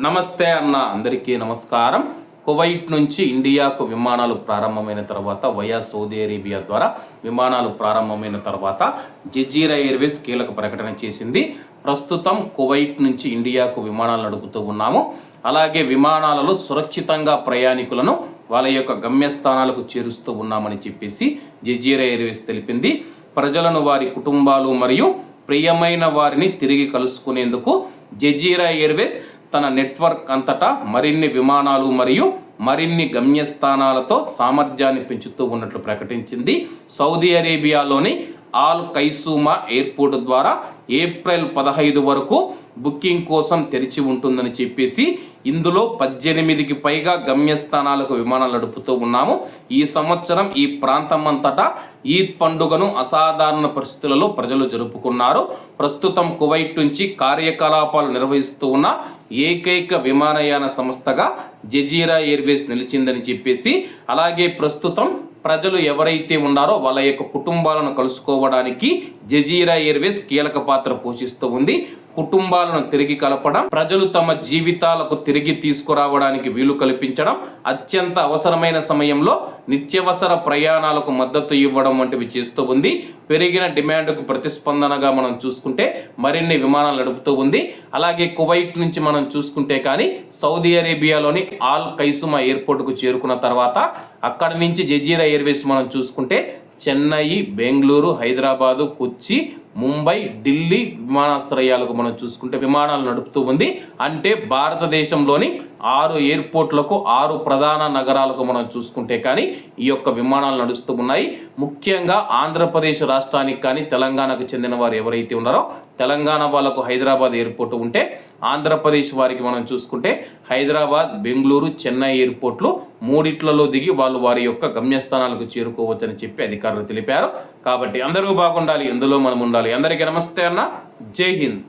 నమస్తే అన్న అందరికీ నమస్కారం. కువైట్ నుంచి ఇండియాకు విమానాలు ప్రారంభమైన తర్వాత వయా సౌదీ అరేబియా ద్వారా విమానాలు ప్రారంభమైన తర్వాత జజీరా ఎయిర్వేస్ కీలక ప్రకటన చేసింది. ప్రస్తుతం కువైట్ నుంచి ఇండియాకు విమానాలు నడుపుతూ ఉన్నాము. అలాగే విమానాలలో సురక్షితంగా ప్రయాణికులను వాళ్ళ యొక్క గమ్యస్థానాలకు చేరుస్తూ ఉన్నామని చెప్పేసి జజీరా ఎయిర్వేస్ తెలిపింది. ప్రజలను, వారి కుటుంబాలు మరియు ప్రియమైన వారిని తిరిగి కలుసుకునేందుకు జజీరా ఎయిర్వేస్ తన నెట్వర్క్ అంతటా మరిన్ని విమానాలు మరియు మరిన్ని గమ్యస్థానాలతో సామర్థ్యాన్ని పెంచుతూ ఉన్నట్లు ప్రకటించింది. సౌదీ అరేబియాలోని ఆల్ ఖైసూమా ఎయిర్పోర్ట్ ద్వారా ఏప్రిల్ 15 వరకు బుకింగ్ కోసం తెరిచి ఉంటుందని చెప్పేసి ఇందులో 18కి పైగా గమ్యస్థానాలకు విమానాలు నడుపుతూ ఉన్నాము. ఈ సంవత్సరం ఈ ప్రాంతం అంతటా ఈద్ పండుగను అసాధారణ పరిస్థితులలో ప్రజలు జరుపుకున్నారు. ప్రస్తుతం కువైట్ నుంచి కార్యకలాపాలు నిర్వహిస్తూ ఉన్న ఏకైక విమానయాన సంస్థగా జజీరా ఎయిర్వేస్ నిలిచిందని చెప్పేసి, అలాగే ప్రస్తుతం ప్రజలు ఎవరైతే ఉన్నారో వాళ్ళ యొక్క కుటుంబాలను కలుసుకోవడానికి జజీరా ఎయిర్వేస్ కీలక పాత్ర పోషిస్తూ ఉంది. కుటుంబాలను తిరిగి కలపడం, ప్రజలు తమ జీవితాలకు తిరిగి తీసుకురావడానికి వీలు కల్పించడం, అత్యంత అవసరమైన సమయంలో నిత్యవసర ప్రయాణాలకు మద్దతు ఇవ్వడం వంటివి చేస్తూ ఉంది. పెరిగిన డిమాండ్కు ప్రతిస్పందనగా మనం చూసుకుంటే మరిన్ని విమానాలు నడుపుతూ ఉంది. అలాగే కువైట్ నుంచి మనం చూసుకుంటే కానీ సౌదీ అరేబియాలోని ఆల్ ఖైసూమా ఎయిర్పోర్ట్కు చేరుకున్న తర్వాత అక్కడి నుంచి జజీరా ఎయిర్వేస్ మనం చూసుకుంటే చెన్నై, బెంగళూరు, హైదరాబాదు, కొచ్చి, ముంబై, ఢిల్లీ విమానాశ్రయాలకు మనం చూసుకుంటే విమానాలు నడుపుతూ ఉంది. అంటే భారతదేశంలోని 6 ఎయిర్పోర్ట్లకు 6 ప్రధాన నగరాలకు మనం చూసుకుంటే కానీ ఈ యొక్క విమానాలు నడుస్తూ ఉన్నాయి. ముఖ్యంగా ఆంధ్రప్రదేశ్ రాష్ట్రానికి కానీ తెలంగాణకు చెందిన వారు ఎవరైతే ఉన్నారో తెలంగాణ వాళ్ళకు హైదరాబాద్ ఎయిర్పోర్ట్ ఉంటే, ఆంధ్రప్రదేశ్ వారికి మనం చూసుకుంటే హైదరాబాద్, బెంగళూరు, చెన్నై ఎయిర్పోర్ట్లు మూడిట్లలో దిగి వాళ్ళు వారి యొక్క గమ్యస్థానాలకు చేరుకోవచ్చని చెప్పి అధికారులు తెలిపారు. కాబట్టి అందరూ బాగుండాలి, ఎందులో మనం ఉండాలి. అందరికీ నమస్తే అన్న, జై హింద్.